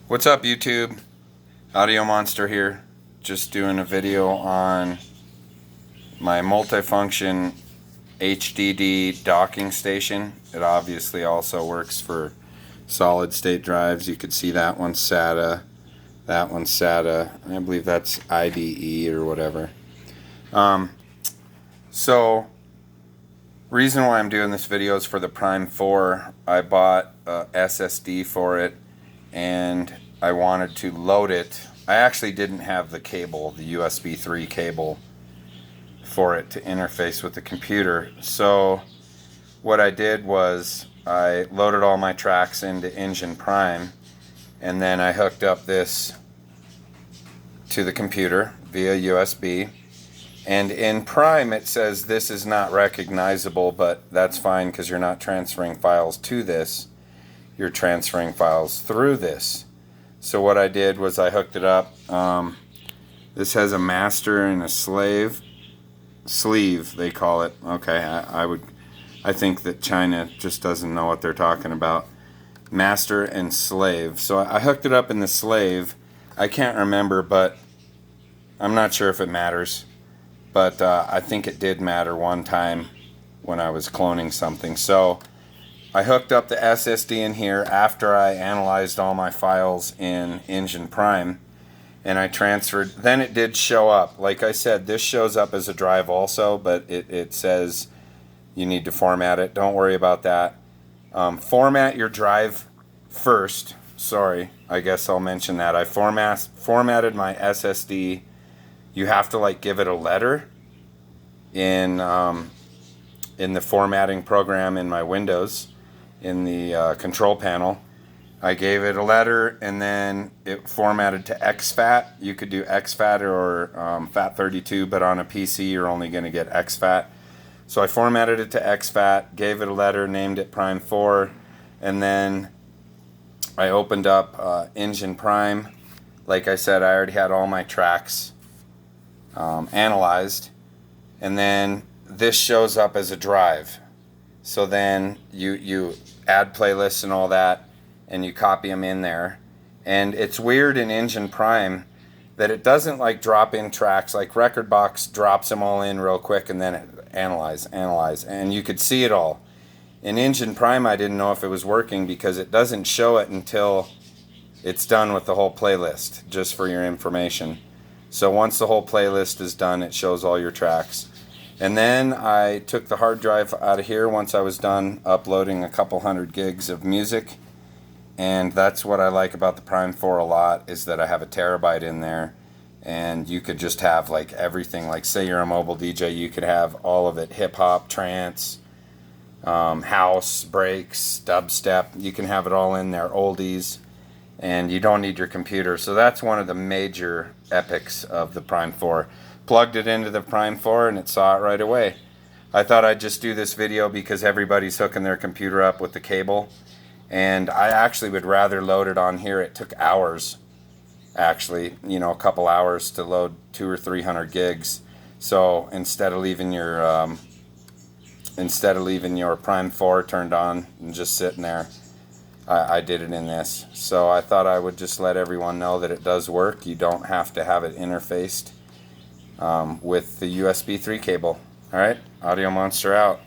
What's up, YouTube? Audio Monster here. Just doing a video on my multifunction HDD docking station. It obviously also works for solid state drives. You could see that one's SATA, that one's SATA. I believe that's IDE or whatever. So reason why I'm doing this video is for the Prime 4. I bought a SSD for it and I wanted to load it. I actually didn't have the cable, the USB 3 cable for it to interface with the computer. So what I did was I loaded all my tracks into Denon Prime, and then I hooked up this to the computer via USB. And in Prime it says this is not recognizable, but that's fine because you're not transferring files to this. You're transferring files through this. So what I did was I hooked it up. This has a master and a sleeve, they call it. Okay, I think that China just doesn't know what they're talking about. Master and slave. So I hooked it up in the slave. I can't remember, but I'm not sure if it matters. But I think it did matter one time when I was cloning something. So I hooked up the SSD in here after I analyzed all my files in Denon Prime, and I transferred. Then it did show up. Like I said, this shows up as a drive also, but it says you need to format it. Don't worry about that. Format your drive first. Sorry, I guess I'll mention that. I formatted my SSD. You have to give it a letter in the formatting program in my Windows, in the control panel. I gave it a letter and then it formatted to exFAT. You could do exFAT or FAT32, but on a PC you're only going to get exFAT. So I formatted it to exFAT, gave it a letter, named it Prime 4, and then I opened up Denon Prime. Like I said, I already had all my tracks analyzed, and then this shows up as a drive. So then you add playlists and all that, and you copy them in there. And it's weird in Denon Prime that it doesn't drop in tracks. Like Rekordbox drops them all in real quick and then it analyze, and you could see it all. In Denon Prime I didn't know if it was working because it doesn't show it until it's done with the whole playlist, just for your information. So once the whole playlist is done, it shows all your tracks. And then I took the hard drive out of here once I was done uploading a couple hundred gigs of music. And that's what I like about the Prime 4 a lot, is that I have a terabyte in there. And you could just have everything. Like say you're a mobile DJ, you could have all of it. Hip hop, trance, house, breaks, dubstep. You can have it all in there, oldies. And you don't need your computer. So that's one of the major epics of the Prime 4. Plugged it into the Prime 4 and it saw it right away. I thought I'd just do this video because everybody's hooking their computer up with the cable, and I actually would rather load it on here. It took hours, actually, a couple hours to load 200 or 300 gigs. So instead of leaving your Prime 4 turned on and just sitting there, I did it in this. So I thought I would just let everyone know that it does work. You don't have to have it interfaced with the USB 3 cable. Alright, Audio Monster out.